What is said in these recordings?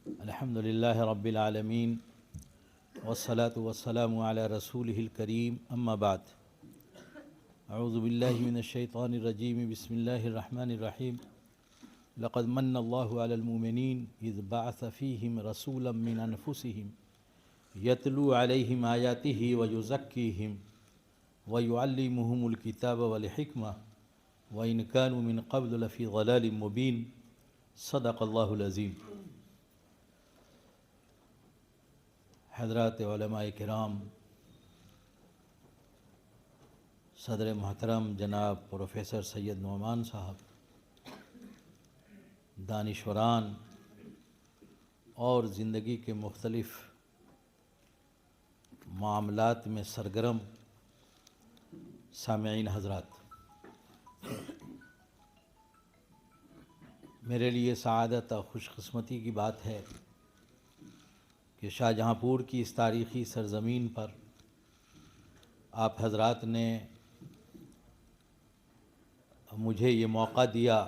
الحمد للہ رب العالمین والصلاة والسلام علی رسولہ الکریم اما بعد اعوذ باللہ من الشیطان الرجیم بسم اللہ الرحمن الرحیم لقد من اللہ علی المؤمنین اذ بعث فیہم رسولا من انفسہم یتلو علیہم آیاتہ ویزکیہم ویعلمہم الکتاب والحکمہ وإن كانوا من قبل لفی ضلال مبین صدق اللہ العظیم۔ حضرات علماء کرام، صدر محترم جناب پروفیسر سید نعمان صاحب، دانشوران اور زندگی کے مختلف معاملات میں سرگرم سامعین حضرات، میرے لیے سعادت اور خوش قسمتی کی بات ہے کہ شاہجہاں پور کی اس تاریخی سرزمین پر آپ حضرات نے مجھے یہ موقع دیا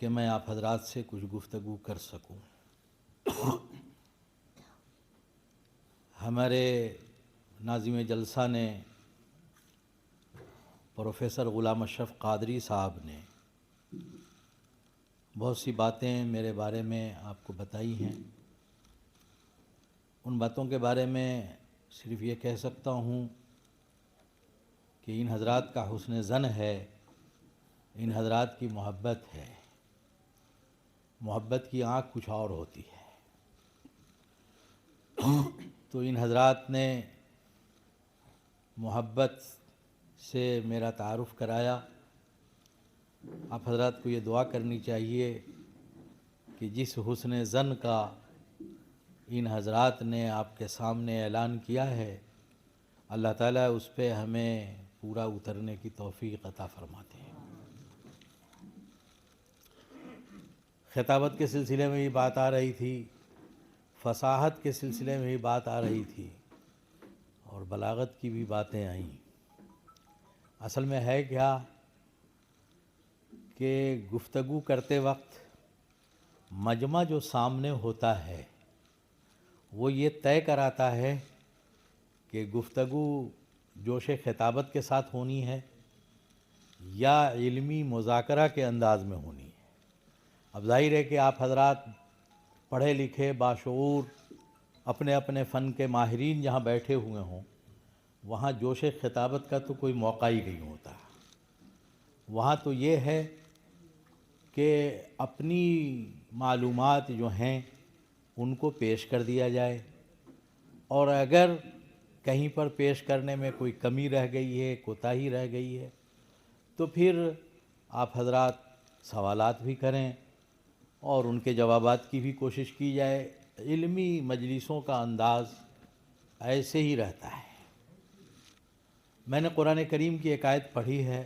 کہ میں آپ حضرات سے کچھ گفتگو کر سکوں۔ ہمارے ناظم جلسہ نے پروفیسر غلام اشرف قادری صاحب نے بہت سی باتیں میرے بارے میں آپ کو بتائی ہیں۔ ان باتوں کے بارے میں صرف یہ کہہ سکتا ہوں کہ ان حضرات کا حسن ظن ہے، ان حضرات کی محبت ہے۔ محبت کی آنکھ کچھ اور ہوتی ہے۔ تو ان حضرات نے محبت سے میرا تعارف کرایا۔ آپ حضرات کو یہ دعا کرنی چاہیے کہ جس حسن ظن کا ان حضرات نے آپ کے سامنے اعلان کیا ہے، اللہ تعالیٰ اس پہ ہمیں پورا اترنے کی توفیق عطا فرماتے ہیں۔ خطابت کے سلسلے میں بھی بات آ رہی تھی، فصاحت کے سلسلے میں بھی بات آ رہی تھی، اور بلاغت کی بھی باتیں آئیں۔ اصل میں ہے کیا کہ گفتگو کرتے وقت مجمع جو سامنے ہوتا ہے وہ یہ طے کراتا ہے کہ گفتگو جوش خطابت کے ساتھ ہونی ہے یا علمی مذاکرہ کے انداز میں ہونی ہے۔ اب ظاہر ہے کہ آپ حضرات پڑھے لکھے باشعور اپنے اپنے فن کے ماہرین جہاں بیٹھے ہوئے ہوں، وہاں جوش خطابت کا تو کوئی موقع ہی نہیں ہوتا۔ وہاں تو یہ ہے کہ اپنی معلومات جو ہیں ان کو پیش کر دیا جائے، اور اگر کہیں پر پیش کرنے میں کوئی کمی رہ گئی ہے، کوتاہی رہ گئی ہے، تو پھر آپ حضرات سوالات بھی کریں اور ان کے جوابات کی بھی کوشش کی جائے۔ علمی مجلسوں کا انداز ایسے ہی رہتا ہے۔ میں نے قرآن کریم کی ایک آیت پڑھی ہے۔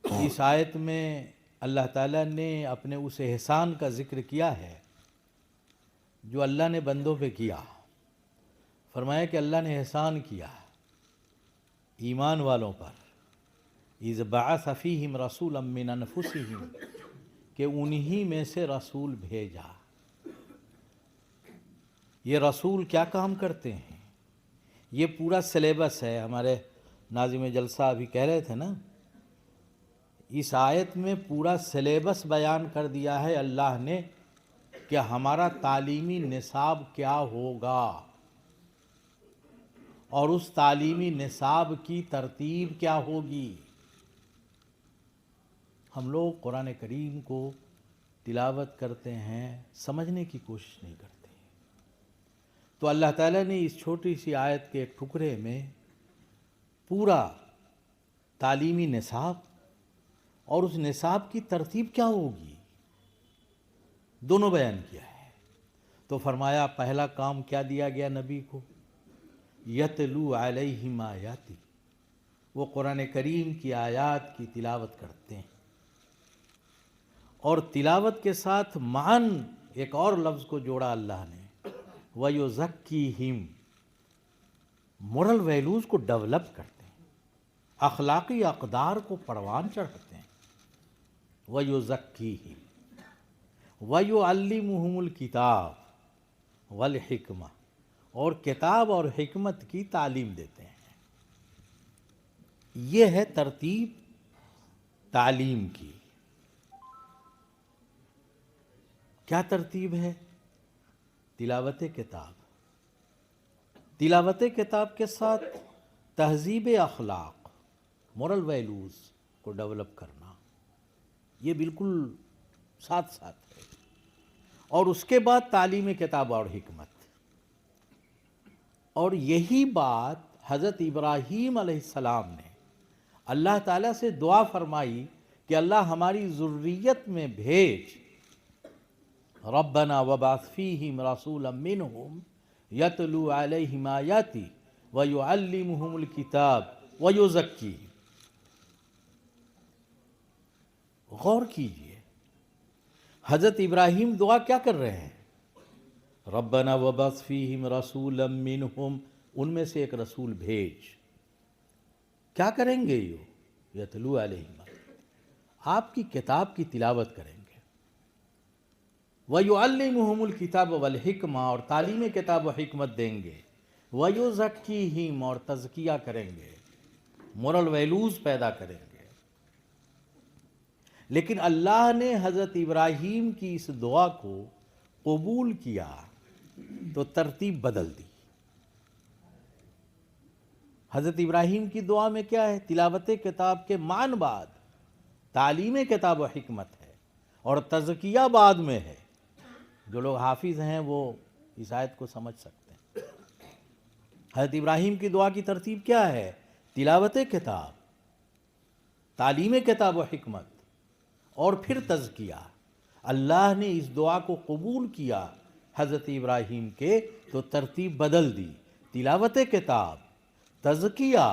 اس آیت میں اللہ تعالیٰ نے اپنے اس احسان کا ذکر کیا ہے جو اللہ نے بندوں پہ کیا۔ فرمایا کہ اللہ نے احسان کیا ایمان والوں پر، اذ بعث فیہم رسولا من انفسہم، کہ انہی میں سے رسول بھیجا۔ یہ رسول کیا کام کرتے ہیں؟ یہ پورا سلیبس ہے۔ ہمارے ناظم جلسہ ابھی کہہ رہے تھے نا، اس آیت میں پورا سلیبس بیان کر دیا ہے اللہ نے کہ ہمارا تعلیمی نصاب کیا ہوگا، اور اس تعلیمی نصاب کی ترتیب کیا ہوگی۔ ہم لوگ قرآن کریم کو تلاوت کرتے ہیں، سمجھنے کی کوشش نہیں کرتے۔ تو اللہ تعالیٰ نے اس چھوٹی سی آیت کے ایک ٹکڑے میں پورا تعلیمی نصاب اور اس نصاب کی ترتیب کیا ہوگی دونوں بیان کیا ہے۔ تو فرمایا پہلا کام کیا دیا گیا نبی کو؟ یتلو علیہم آیاتی، وہ قرآن کریم کی آیات کی تلاوت کرتے ہیں، اور تلاوت کے ساتھ معاً ایک اور لفظ کو جوڑا اللہ نے، وَيُزَكِّيهِمْ، مورل ویلیوز کو ڈیولپ کرتے ہیں، اخلاقی اقدار کو پروان چڑھاتے ہیں۔ وَيُزَكِّيهِمْ، وَيُعَلِّمُهُمُ الْكِتَابَ وَالْحِکْمَةَ، اور کتاب اور حکمت کی تعلیم دیتے ہیں۔ یہ ہے ترتیب تعلیم کی۔ کیا ترتیب ہے؟ تلاوت کتاب، تلاوت کتاب کے ساتھ تہذیب اخلاق، مورل ویلیوز کو ڈیولپ کرنا، یہ بالکل ساتھ ساتھ ہے۔ اور اس کے بعد تعلیم کتاب اور حکمت۔ اور یہی بات حضرت ابراہیم علیہ السلام نے اللہ تعالیٰ سے دعا فرمائی کہ اللہ ہماری ذریت میں بھیج، ربنا وبعث فیہم رسولا منہم یتلو علیہم آیاتی ویعلمہم الکتاب ویزکیہم۔ غور کیجئے، حضرت ابراہیم دعا کیا کر رہے ہیں؟ ربنا وبعث فیہم رسولا منہم، ان میں سے ایک رسول بھیج۔ کیا کریں گے یہ؟ یتلو علیہم، آپ کی کتاب کی تلاوت کریں گے۔ وَيُعَلِّمُهُمُ الْكِتَابَ وَالْحِکْمَةَ، اور تعلیم کتاب و حکمت دیں گے۔ وَيُزَکِّیہم، اور تزکیہ کریں گے، مورل ویلیوز پیدا کریں گے۔ لیکن اللہ نے حضرت ابراہیم کی اس دعا کو قبول کیا تو ترتیب بدل دی۔ حضرت ابراہیم کی دعا میں کیا ہے؟ تلاوت کتاب کے مان بعد تعلیم کتاب و حکمت ہے، اور تزکیہ بعد میں ہے۔ جو لوگ حافظ ہیں وہ اس آیت کو سمجھ سکتے ہیں۔ حضرت ابراہیم کی دعا کی ترتیب کیا ہے؟ تلاوت کتاب، تعلیم کتاب و حکمت، اور پھر تزکیہ۔ اللہ نے اس دعا کو قبول کیا حضرت ابراہیم کے، تو ترتیب بدل دی، تلاوت کتاب، تزکیہ،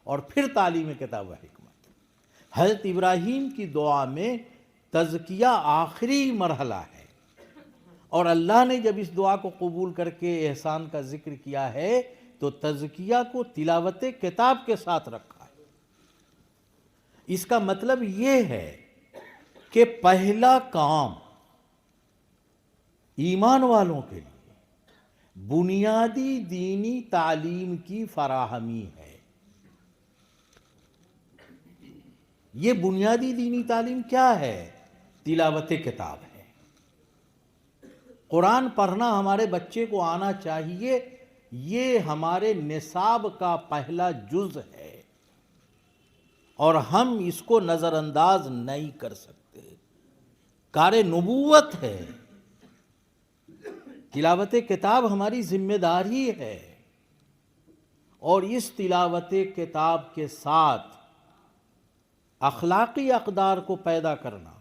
اور پھر تعلیم کتاب و حکمت۔ حضرت ابراہیم کی دعا میں تزکیہ آخری مرحلہ ہے، اور اللہ نے جب اس دعا کو قبول کر کے احسان کا ذکر کیا ہے تو تزکیہ کو تلاوت کتاب کے ساتھ رکھا ہے۔ اس کا مطلب یہ ہے کہ پہلا کام ایمان والوں کے لیے بنیادی دینی تعلیم کی فراہمی ہے۔ یہ بنیادی دینی تعلیم کیا ہے؟ تلاوت کتاب ہے۔ قرآن پڑھنا ہمارے بچے کو آنا چاہیے، یہ ہمارے نصاب کا پہلا جز ہے، اور ہم اس کو نظر انداز نہیں کر سکتے۔ کار نبوت ہے، تلاوت کتاب ہماری ذمہ داری ہے، اور اس تلاوت کتاب کے ساتھ اخلاقی اقدار کو پیدا کرنا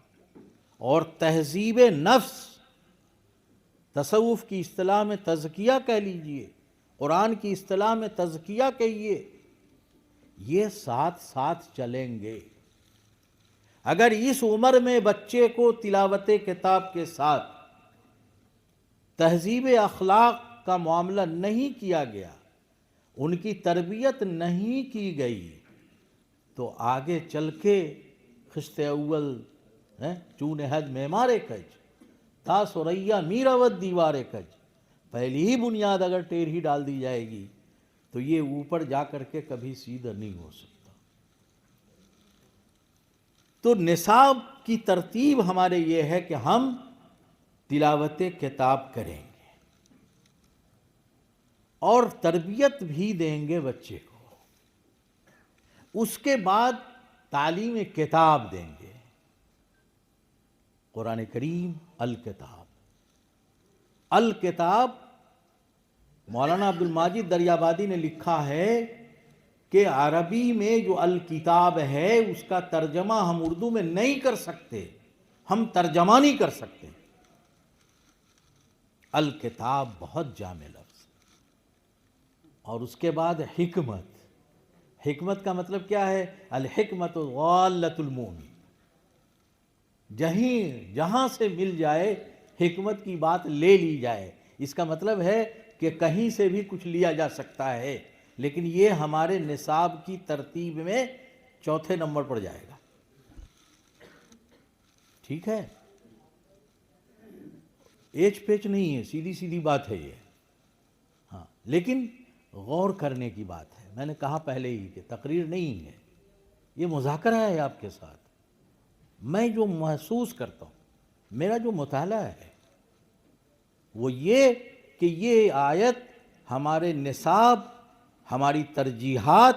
اور تہذیب نفس، تصوف کی اصطلاح میں تزکیہ کہہ لیجئے، قرآن کی اصطلاح میں تزکیہ کہیے، یہ ساتھ ساتھ چلیں گے۔ اگر اس عمر میں بچے کو تلاوت کتاب کے ساتھ تہذیب اخلاق کا معاملہ نہیں کیا گیا، ان کی تربیت نہیں کی گئی، تو آگے چل کے خشت اول چون حد معمار کج تا سریا میراوت دیوار کج، پہلی ہی بنیاد اگر ٹیڑھی ڈال دی جائے گی تو یہ اوپر جا کر کے کبھی سیدھا نہیں ہو سکتا۔ تو نصاب کی ترتیب ہمارے یہ ہے کہ ہم تلاوت کتاب کریں گے اور تربیت بھی دیں گے بچے کو، اس کے بعد تعلیم کتاب دیں گے۔ قرآن کریم الکتاب، الکتاب مولانا عبد الماجد دریابادی نے لکھا ہے کہ عربی میں جو الکتاب ہے اس کا ترجمہ ہم اردو میں نہیں کر سکتے، ہم ترجمہ نہیں کر سکتے۔ الکتاب بہت جامع لفظ، اور اس کے بعد حکمت۔ حکمت کا مطلب کیا ہے؟ الحکمت غالۃ المومن، جہاں سے مل جائے حکمت کی بات لے لی جائے۔ اس کا مطلب ہے کہ کہیں سے بھی کچھ لیا جا سکتا ہے، لیکن یہ ہمارے نصاب کی ترتیب میں چوتھے نمبر پر جائے گا۔ ٹھیک ہے؟ ایچ پیچ نہیں ہے، سیدھی سیدھی بات ہے یہ، ہاں، لیکن غور کرنے کی بات ہے۔ میں نے کہا پہلے ہی کہ تقریر نہیں ہے، یہ مذاکرہ ہے آپ کے ساتھ۔ میں جو محسوس کرتا ہوں، میرا جو مطالعہ ہے وہ یہ کہ یہ آیت ہمارے نصاب، ہماری ترجیحات،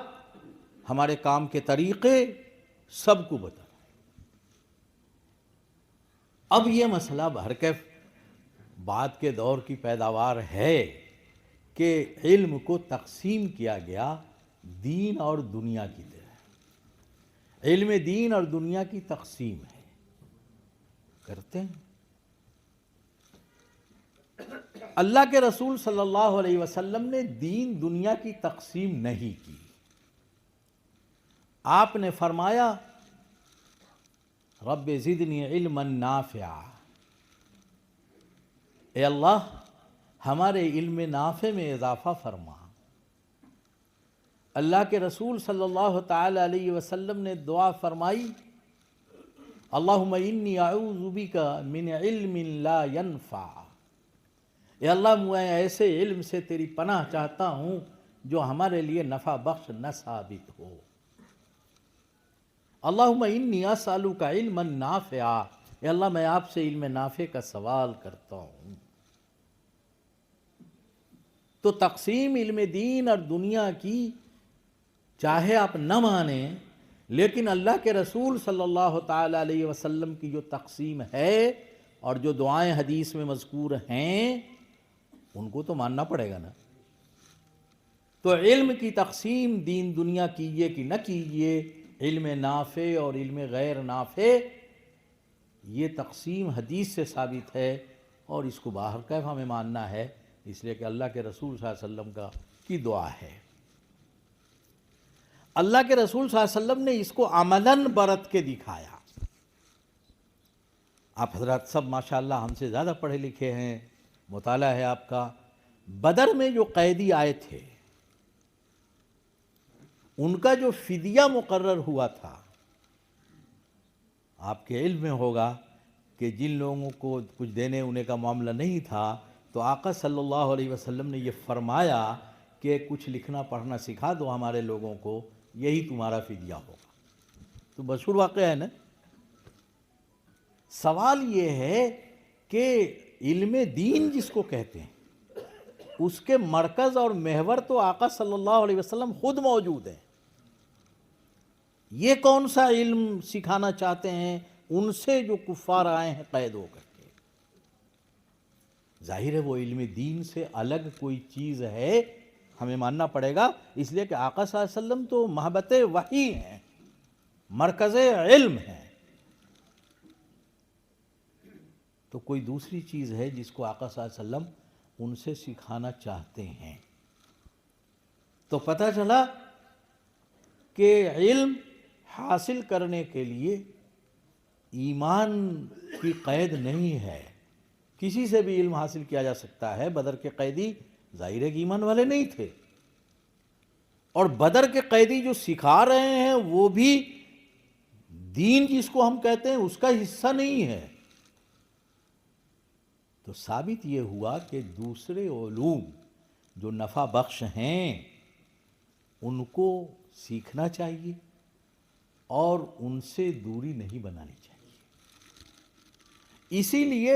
ہمارے کام کے طریقے سب کو بتا۔ اب یہ مسئلہ بہرکیف بعد کے دور کی پیداوار ہے کہ علم کو تقسیم کیا گیا دین اور دنیا کی طرح۔ علم دین اور دنیا کی تقسیم ہے، کرتے ہیں۔ اللہ کے رسول صلی اللہ علیہ وسلم نے دین دنیا کی تقسیم نہیں کی۔ آپ نے فرمایا رب زدنی علما نافعا، اے اللہ ہمارے علم نافع میں اضافہ فرما۔ اللہ کے رسول صلی اللہ تعالی علیہ وسلم نے دعا فرمائی اللہم انی اعوذ بک من علم لا ینفع، اے اللہ میں ایسے علم سے تیری پناہ چاہتا ہوں جو ہمارے لیے نفع بخش نہ ثابت ہو۔ اللہم انی اسألک علما نافعا، اے اللہ میں آپ سے علم نافع کا سوال کرتا ہوں۔ تو تقسیم علم دین اور دنیا کی چاہے آپ نہ مانیں، لیکن اللہ کے رسول صلی اللہ تعالی علیہ وسلم کی جو تقسیم ہے اور جو دعائیں حدیث میں مذکور ہیں ان کو تو ماننا پڑے گا نا۔ تو علم کی تقسیم دین دنیا کیجئے کہ نہ کیجئے، علم نافع اور علم غیر نافع، یہ تقسیم حدیث سے ثابت ہے اور اس کو باہر کیف ہمیں ماننا ہے، اس لیے کہ اللہ کے رسول صلی اللہ علیہ وسلم کی دعا ہے۔ اللہ کے رسول صلی اللہ علیہ وسلم نے اس کو عملاً برت کے دکھایا۔ آپ حضرات سب ماشاءاللہ ہم سے زیادہ پڑھے لکھے ہیں، مطالعہ ہے آپ کا۔ بدر میں جو قیدی آئے تھے ان کا جو فدیہ مقرر ہوا تھا، آپ کے علم میں ہوگا کہ جن لوگوں کو کچھ دینے انہیں کا معاملہ نہیں تھا تو آقا صلی اللہ علیہ وسلم نے یہ فرمایا کہ کچھ لکھنا پڑھنا سکھا دو ہمارے لوگوں کو، یہی تمہارا فدیہ ہوگا۔ تو مشہور واقعہ ہے نا۔ سوال یہ ہے کہ علم دین جس کو کہتے ہیں اس کے مرکز اور محور تو آقا صلی اللہ علیہ وسلم خود موجود ہیں۔ یہ کون سا علم سکھانا چاہتے ہیں ان سے جو کفار آئے ہیں قید ہو کر کے؟ ظاہر ہے وہ علم دین سے الگ کوئی چیز ہے، ہمیں ماننا پڑے گا، اس لیے کہ آقا صلی اللہ علیہ وسلم تو محبت وحی ہیں، مرکز علم ہیں۔ تو کوئی دوسری چیز ہے جس کو آقا صلی اللہ علیہ وسلم ان سے سکھانا چاہتے ہیں۔ تو پتہ چلا کہ علم حاصل کرنے کے لیے ایمان کی قید نہیں ہے، کسی سے بھی علم حاصل کیا جا سکتا ہے۔ بدر کے قیدی ظاہر ہے کہ ایمان والے نہیں تھے، اور بدر کے قیدی جو سکھا رہے ہیں وہ بھی دین جس کو ہم کہتے ہیں اس کا حصہ نہیں ہے۔ تو ثابت یہ ہوا کہ دوسرے علوم جو نفع بخش ہیں ان کو سیکھنا چاہیے اور ان سے دوری نہیں بنانی چاہیے۔ اسی لیے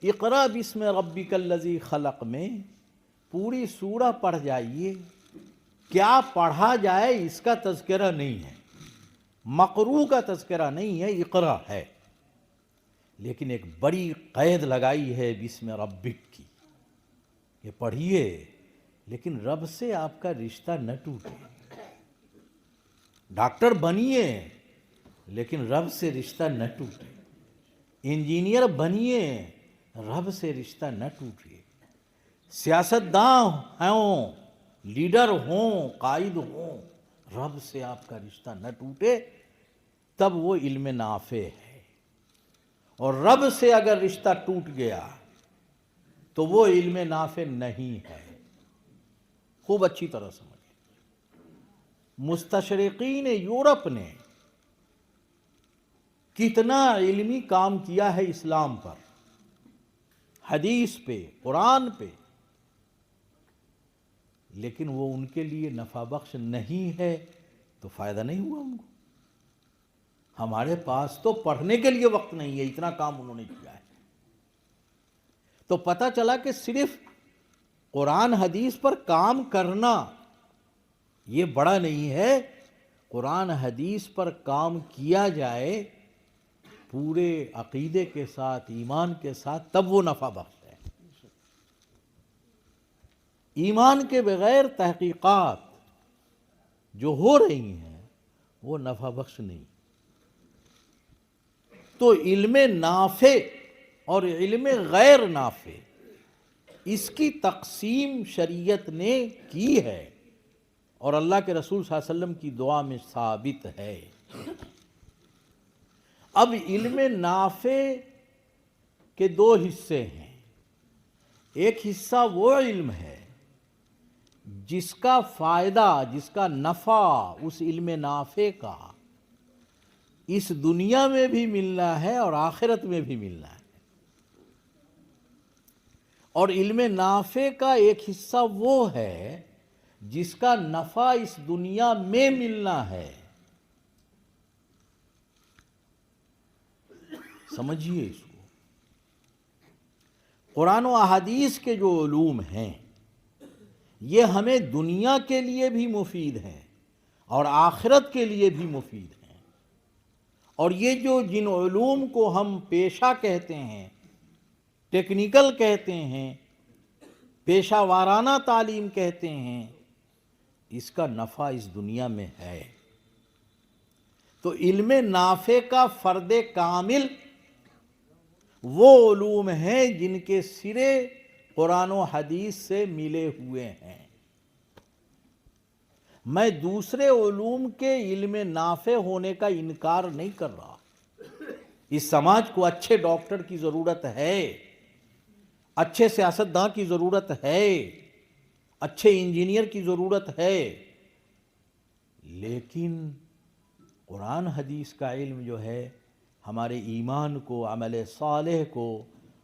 اقرأ بسم ربک الذی خلق میں پوری سورہ پڑھ جائیے، کیا پڑھا جائے اس کا تذکرہ نہیں ہے، مقروء کا تذکرہ نہیں ہے، اقرأ ہے، لیکن ایک بڑی قید لگائی ہے بسم ربک کی، یہ پڑھیے لیکن رب سے آپ کا رشتہ نہ ٹوٹے۔ ڈاکٹر بنیے لیکن رب سے رشتہ نہ ٹوٹے، انجینئر بنیے رب سے رشتہ نہ ٹوٹے، سیاستداں ہوں، لیڈر ہوں، قائد ہوں، رب سے آپ کا رشتہ نہ ٹوٹے، تب وہ علم نافع ہے۔ اور رب سے اگر رشتہ ٹوٹ گیا تو وہ علم نافع نہیں ہے۔ خوب اچھی طرح سمجھیں۔ مستشرقین یورپ نے کتنا علمی کام کیا ہے اسلام پر، حدیث پہ، قرآن پہ، لیکن وہ ان کے لیے نفع بخش نہیں ہے تو فائدہ نہیں ہوا ان کو۔ ہمارے پاس تو پڑھنے کے لیے وقت نہیں ہے، اتنا کام انہوں نے کیا ہے۔ تو پتہ چلا کہ صرف قرآن حدیث پر کام کرنا یہ بڑا نہیں ہے، قرآن حدیث پر کام کیا جائے پورے عقیدے کے ساتھ، ایمان کے ساتھ، تب وہ نفع بخش ہے۔ ایمان کے بغیر تحقیقات جو ہو رہی ہیں وہ نفع بخش نہیں۔ تو علم نافع اور علم غیر نافع اس کی تقسیم شریعت نے کی ہے، اور اللہ کے رسول صلی اللہ علیہ وسلم کی دعا میں ثابت ہے۔ اب علم نافع کے دو حصے ہیں۔ ایک حصہ وہ علم ہے جس کا فائدہ، جس کا نفع اس علم نافع کا اس دنیا میں بھی ملنا ہے اور آخرت میں بھی ملنا ہے، اور علم نافع کا ایک حصہ وہ ہے جس کا نفع اس دنیا میں ملنا ہے۔ سمجھیے اس کو، قرآن و احادیث کے جو علوم ہیں یہ ہمیں دنیا کے لیے بھی مفید ہیں اور آخرت کے لیے بھی مفید ہیں، اور یہ جو جن علوم کو ہم پیشہ کہتے ہیں، ٹیکنیکل کہتے ہیں، پیشہ وارانہ تعلیم کہتے ہیں، اس کا نفع اس دنیا میں ہے۔ تو علم نافع کا فرد کامل وہ علوم ہیں جن کے سرے قرآن و حدیث سے ملے ہوئے ہیں۔ میں دوسرے علوم کے علم نافع ہونے کا انکار نہیں کر رہا۔ اس سماج کو اچھے ڈاکٹر کی ضرورت ہے، اچھے سیاستداں کی ضرورت ہے، اچھے انجینئر کی ضرورت ہے، لیکن قرآن حدیث کا علم جو ہے ہمارے ایمان کو، عمل صالح کو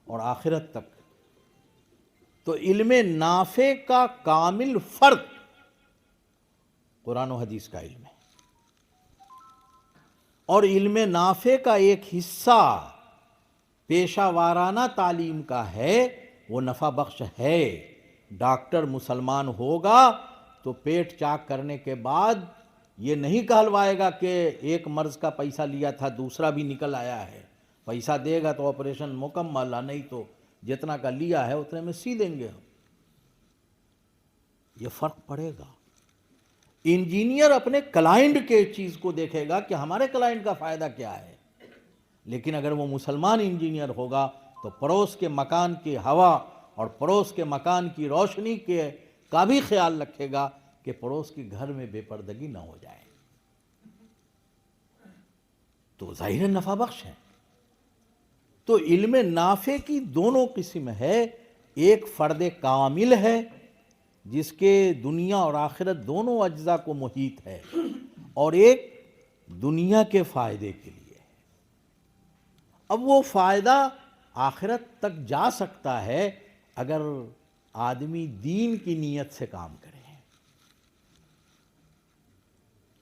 اور آخرت تک، تو علم نافع کا کامل فرد قرآن و حدیث کا علم ہے، اور علم نافع کا ایک حصہ پیشہ وارانہ تعلیم کا ہے، وہ نفع بخش ہے۔ ڈاکٹر مسلمان ہوگا تو پیٹ چاک کرنے کے بعد یہ نہیں کہلوائے گا کہ ایک مرض کا پیسہ لیا تھا دوسرا بھی نکل آیا ہے، پیسہ دے گا تو آپریشن مکمل، نہیں تو جتنا کا لیا ہے اتنے میں سی دیں گے ہم۔ یہ فرق پڑے گا۔ انجینئر اپنے کلائنٹ کے چیز کو دیکھے گا کہ ہمارے کلائنٹ کا فائدہ کیا ہے، لیکن اگر وہ مسلمان انجینئر ہوگا تو پڑوس کے مکان کی ہوا اور پڑوس کے مکان کی روشنی کے کا بھی خیال رکھے گا کہ پڑوس کے گھر میں بے پردگی نہ ہو جائے، تو ظاہر نفع بخش ہے۔ تو علم نافع کی دونوں قسم ہے، ایک فرد کامل ہے جس کے دنیا اور آخرت دونوں اجزاء کو محیط ہے، اور ایک دنیا کے فائدے کے لیے ہے۔ اب وہ فائدہ آخرت تک جا سکتا ہے اگر آدمی دین کی نیت سے کام کرے۔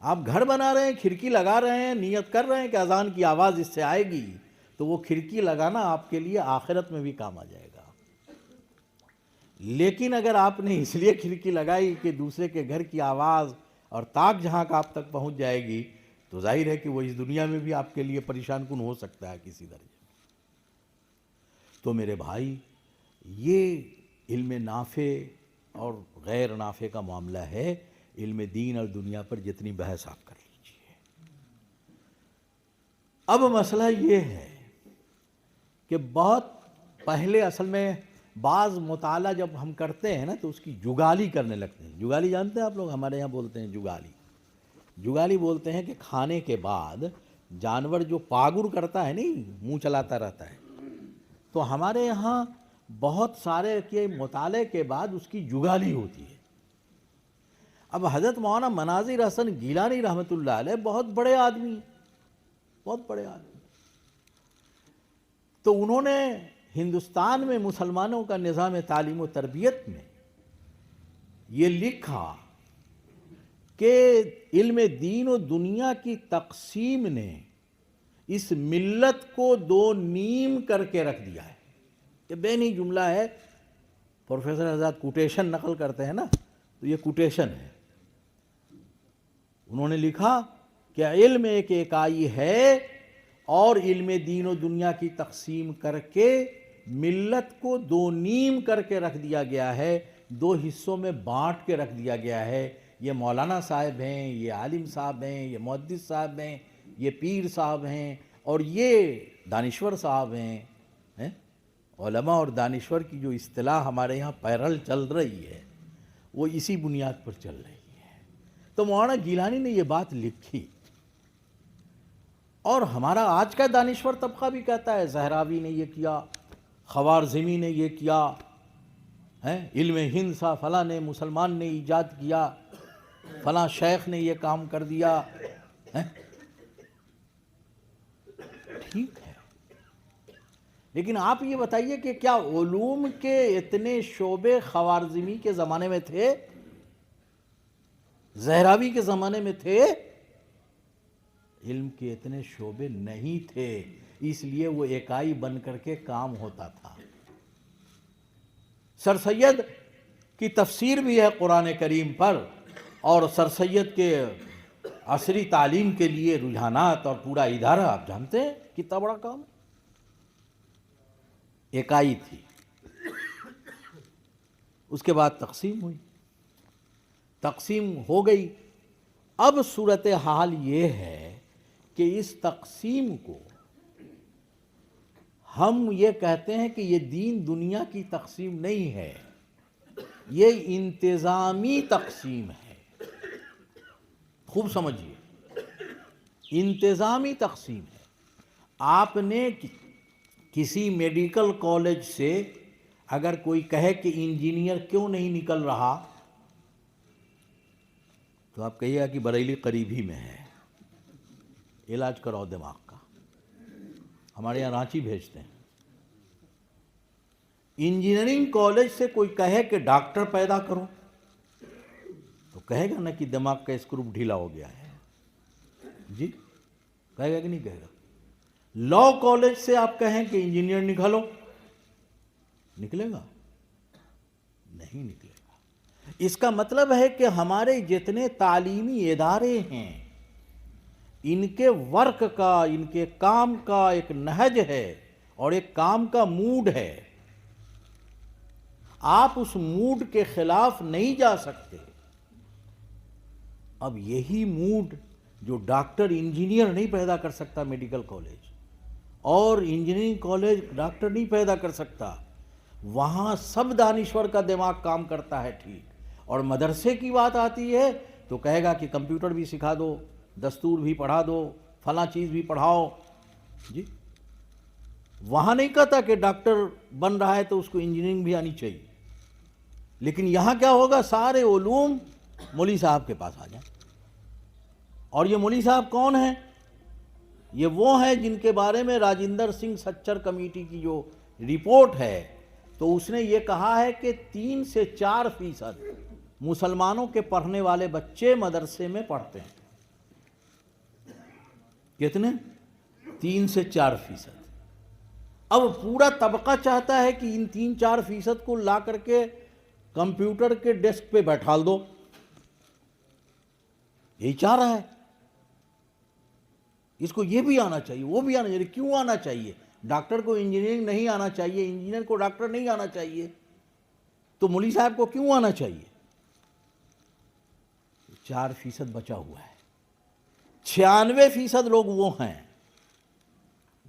آپ گھر بنا رہے ہیں، کھڑکی لگا رہے ہیں، نیت کر رہے ہیں کہ اذان کی آواز اس سے آئے گی، تو وہ کھڑکی لگانا آپ کے لیے آخرت میں بھی کام آ جائے گا۔ لیکن اگر آپ نے اس لیے کھڑکی لگائی کہ دوسرے کے گھر کی آواز اور تاک جھانک آپ تک پہنچ جائے گی، تو ظاہر ہے کہ وہ اس دنیا میں بھی آپ کے لیے پریشان کن ہو سکتا ہے کسی درجے۔ تو میرے بھائی، یہ علم نافع اور غیر نافع کا معاملہ ہے۔ علم دین اور دنیا پر جتنی بحث آپ کر لیجئے۔ اب مسئلہ یہ ہے کہ بہت پہلے اصل میں بعض مطالعہ جب ہم کرتے ہیں نا تو اس کی جگالی کرنے لگتے ہیں۔ جگالی جانتے ہیں آپ لوگ؟ ہمارے یہاں بولتے ہیں جگالی۔ جگالی بولتے ہیں کہ کھانے کے بعد جانور جو پاگر کرتا ہے نہیں، منہ چلاتا رہتا ہے، تو ہمارے یہاں بہت سارے کے مطالعے کے بعد اس کی جگالی ہوتی ہے۔ اب حضرت مولانا مناظر حسن گیلانی رحمۃ اللہ علیہ بہت بڑے آدمی، بہت بڑے آدمی، تو انہوں نے ہندوستان میں مسلمانوں کا نظام تعلیم و تربیت میں یہ لکھا کہ علم دین و دنیا کی تقسیم نے اس ملت کو دو نیم کر کے رکھ دیا ہے. یہ بینی جملہ ہے، پروفیسر آزاد کوٹیشن نقل کرتے ہیں نا، تو یہ کوٹیشن ہے. انہوں نے لکھا کہ علم ایک اکائی ہے اور علم دین و دنیا کی تقسیم کر کے ملت کو دو نیم کر کے رکھ دیا گیا ہے، دو حصوں میں بانٹ کے رکھ دیا گیا ہے. یہ مولانا صاحب ہیں، یہ عالم صاحب ہیں، یہ محدث صاحب ہیں، یہ پیر صاحب ہیں، اور یہ دانشور صاحب ہیں. علماء اور دانشور کی جو اصطلاح ہمارے یہاں پیرل چل رہی ہے وہ اسی بنیاد پر چل رہی ہے. تو مولانا گیلانی نے یہ بات لکھی، اور ہمارا آج کا دانشور طبقہ بھی کہتا ہے زہراوی نے یہ کیا، خوارزمی نے یہ کیا، علم ہند سا فلاں نے مسلمان نے ایجاد کیا، فلاں شیخ نے یہ کام کر دیا. ٹھیک ہے، لیکن آپ یہ بتائیے کہ کیا علوم کے اتنے شعبے خوارزمی کے زمانے میں تھے، زہراوی کے زمانے میں تھے؟ علم کے اتنے شعبے نہیں تھے، اس لیے وہ اکائی بن کر کے کام ہوتا تھا. سر سید کی تفسیر بھی ہے قرآن کریم پر، اور سر سید کے عصری تعلیم کے لیے رجحانات اور پورا ادارہ آپ جانتے ہیں کتنا بڑا کام. اکائی تھی، اس کے بعد تقسیم ہوئی، تقسیم ہو گئی. اب صورتحال یہ ہے کہ اس تقسیم کو ہم یہ کہتے ہیں کہ یہ دین دنیا کی تقسیم نہیں ہے، یہ انتظامی تقسیم ہے. خوب سمجھیے، انتظامی تقسیم ہے. آپ نے کسی میڈیکل کالج سے اگر کوئی کہے کہ انجینئر کیوں نہیں نکل رہا، تو آپ کہیے گا کہ بریلی قریب ہی میں ہے، علاج کراؤ دماغ کا. ہمارے یہاں رانچی بھیجتے ہیں. انجینئرنگ کالج سے کوئی کہے کہ ڈاکٹر پیدا کرو، تو کہے گا نا کہ دماغ کا اسکرو ڈھیلا ہو گیا ہے. جی کہے گا کہ نہیں کہے گا؟ لاء کالج سے آپ کہیں کہ انجینئر نکالو، نکلے گا؟ نہیں نکلے گا. اس کا مطلب ہے کہ ہمارے جتنے تعلیمی ادارے ہیں ان کے ورک کا، ان کے کام کا ایک نہج ہے اور ایک کام کا موڈ ہے. آپ اس موڈ کے خلاف نہیں جا سکتے. اب یہی موڈ جو ڈاکٹر انجینئر نہیں پیدا کر سکتا میڈیکل کالج، اور انجینئرنگ کالج ڈاکٹر نہیں پیدا کر سکتا، وہاں سب دانشور کا دماغ کام کرتا ہے. ٹھیک، اور مدرسے کی بات آتی ہے تو کہے گا کہ کمپیوٹر بھی سکھا دو، دستور بھی پڑھا دو، فلاں چیز بھی پڑھاؤ. جی وہاں نہیں کہتا کہ ڈاکٹر بن رہا ہے تو اس کو انجینئرنگ بھی آنی چاہیے. لیکن یہاں کیا ہوگا، سارے علوم مولوی صاحب کے پاس آ جائیں. اور یہ مولوی صاحب کون ہیں؟ یہ وہ ہیں جن کے بارے میں راجندر سنگھ سچر کمیٹی کی جو رپورٹ ہے تو اس نے یہ کہا ہے کہ 3 سے 4% مسلمانوں کے پڑھنے والے بچے مدرسے میں پڑھتے ہیں. کتنے؟ 3 سے 4%. اب پورا طبقہ چاہتا ہے کہ ان 3-4% کو لا کر کے کمپیوٹر کے ڈیسک پہ بیٹھال دو. یہی چاہ رہا ہے. اس کو یہ بھی آنا چاہیے، وہ بھی آنا چاہیے. کیوں آنا چاہیے؟ ڈاکٹر کو انجینئرنگ نہیں آنا چاہیے، انجینئر کو ڈاکٹر نہیں آنا چاہیے، تو مولوی صاحب کو کیوں آنا چاہیے؟ 4% بچا ہوا ہے. 96% لوگ وہ ہیں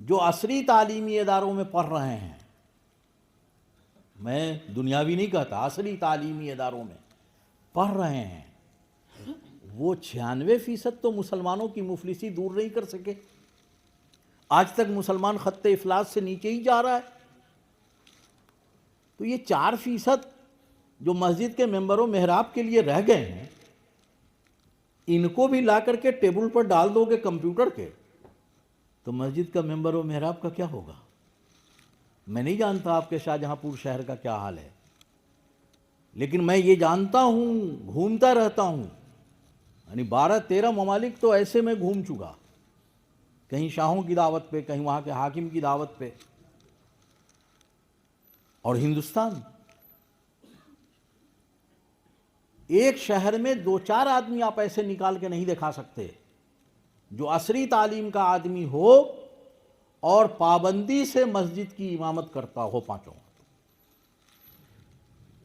جو عصری تعلیمی اداروں میں پڑھ رہے ہیں. میں دنیاوی نہیں کہتا، عصری تعلیمی اداروں میں پڑھ رہے ہیں. وہ 96% تو مسلمانوں کی مفلسی دور نہیں کر سکے. آج تک مسلمان خط افلاس سے نیچے ہی جا رہا ہے. تو یہ 4% جو مسجد کے ممبر و محراب کے لیے رہ گئے ہیں، ان کو بھی لا کر کے ٹیبل پر ڈال دو گے کمپیوٹر کے، تو مسجد کا ممبر و محراب کا کیا ہوگا؟ میں نہیں جانتا آپ کے شاہجہاں پور شہر کا کیا حال ہے، لیکن میں یہ جانتا ہوں، گھومتا رہتا ہوں، یعنی 12-13 ممالک تو ایسے میں گھوم چکا، کہیں شاہوں کی دعوت پہ، کہیں وہاں کے حاکم کی دعوت پہ، اور ہندوستان ایک شہر میں 2-4 آدمی آپ ایسے نکال کے نہیں دکھا سکتے جو عصری تعلیم کا آدمی ہو اور پابندی سے مسجد کی امامت کرتا ہو 5 وقت۔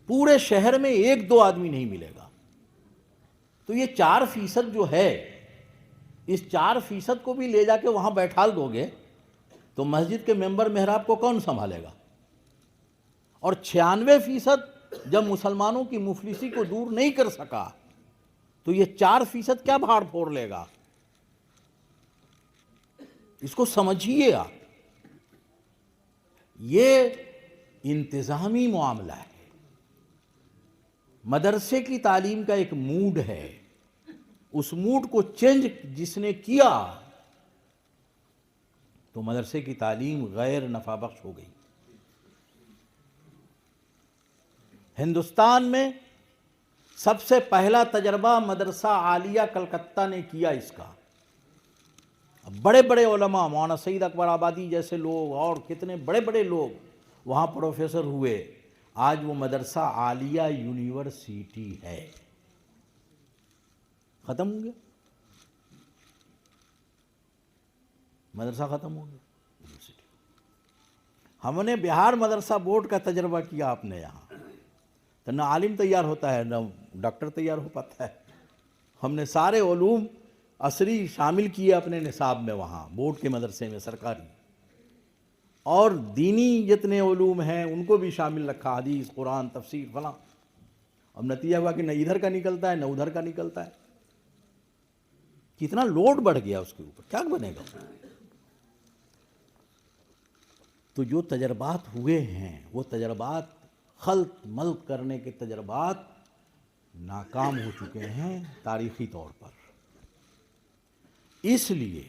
پورے شہر میں 1-2 آدمی نہیں ملے گا۔ تو یہ 4% جو ہے، اس 4% کو بھی لے جا کے وہاں بیٹھال دو گے تو مسجد کے ممبر محراب کو کون سنبھالے گا؟ اور 96% جب مسلمانوں کی مفلسی کو دور نہیں کر سکا تو یہ 4% کیا بھاڑ پھوڑ لے گا؟ اس کو سمجھیے آپ، یہ انتظامی معاملہ ہے۔ مدرسے کی تعلیم کا ایک موڈ ہے، اس موڈ کو چینج جس نے کیا تو مدرسے کی تعلیم غیر نفع بخش ہو گئی۔ ہندوستان میں سب سے پہلا تجربہ مدرسہ عالیہ کلکتہ نے کیا اس کا۔ بڑے بڑے علماء، مولانا سید اکبر آبادی جیسے لوگ اور کتنے بڑے بڑے لوگ وہاں پروفیسر ہوئے۔ آج وہ مدرسہ عالیہ یونیورسٹی ہے۔ ختم ہو گیا، مدرسہ ختم ہو گیا۔ ہم نے بہار مدرسہ بورڈ کا تجربہ کیا اپنے یہاں، تو نہ عالم تیار ہوتا ہے نہ ڈاکٹر تیار ہو پاتا ہے۔ ہم نے سارے علوم عصری شامل کیے اپنے نصاب میں، وہاں بورڈ کے مدرسے میں سرکاری، اور دینی جتنے علوم ہیں ان کو بھی شامل رکھا، حدیث، قرآن، تفسیر، فلاں۔ اب نتیجہ ہوا کہ نہ ادھر کا نکلتا ہے نہ ادھر کا نکلتا ہے۔ کتنا لوڈ بڑھ گیا اس کے اوپر، کیا بنے گا؟ تو جو تجربات ہوئے ہیں وہ تجربات خلط ملط کرنے کے تجربات ناکام ہو چکے ہیں تاریخی طور پر۔ اس لیے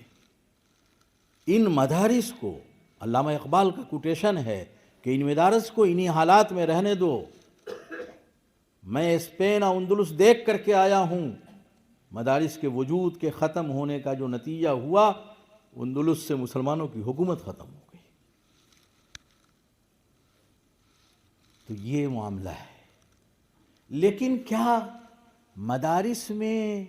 ان مدارس کو، علامہ اقبال کا کوٹیشن ہے کہ ان مدارس کو انہی حالات میں رہنے دو۔ میں اسپین اور اندلس دیکھ کر کے آیا ہوں، مدارس کے وجود کے ختم ہونے کا جو نتیجہ ہوا، اندلس سے مسلمانوں کی حکومت ختم ہو گئی۔ تو یہ معاملہ ہے۔ لیکن کیا مدارس میں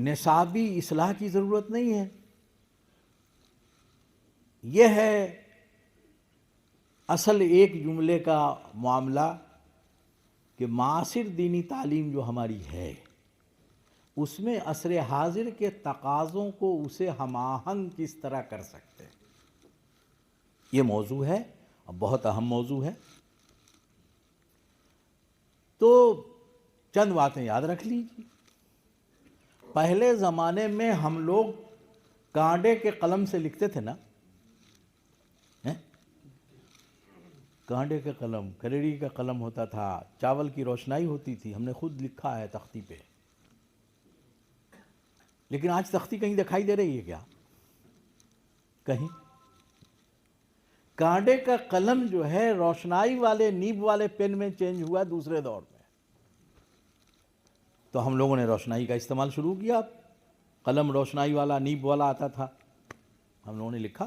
نصابی اصلاح کی ضرورت نہیں ہے؟ یہ ہے اصل ایک جملے کا معاملہ کہ معاصر دینی تعلیم جو ہماری ہے اس میں عصر حاضر کے تقاضوں کو اسے ہم آہنگ کس طرح کر سکتے ہیں، یہ موضوع ہے اور بہت اہم موضوع ہے۔ تو چند باتیں یاد رکھ لیجیے۔ پہلے زمانے میں ہم لوگ کانڈے کے قلم سے لکھتے تھے نا، کانڈے کا قلم، کریڑی کا قلم ہوتا تھا، چاول کی روشنائی ہوتی تھی، ہم نے خود لکھا ہے تختی پہ۔ لیکن آج تختی کہیں دکھائی دے رہی ہے کیا؟ کہیں؟ کانڈے کا قلم جو ہے روشنائی والے نیب والے پین میں چینج ہوا دوسرے دور میں، تو ہم لوگوں نے روشنائی کا استعمال شروع کیا۔ قلم روشنائی والا، نیب والا آتا تھا، ہم لوگوں نے لکھا۔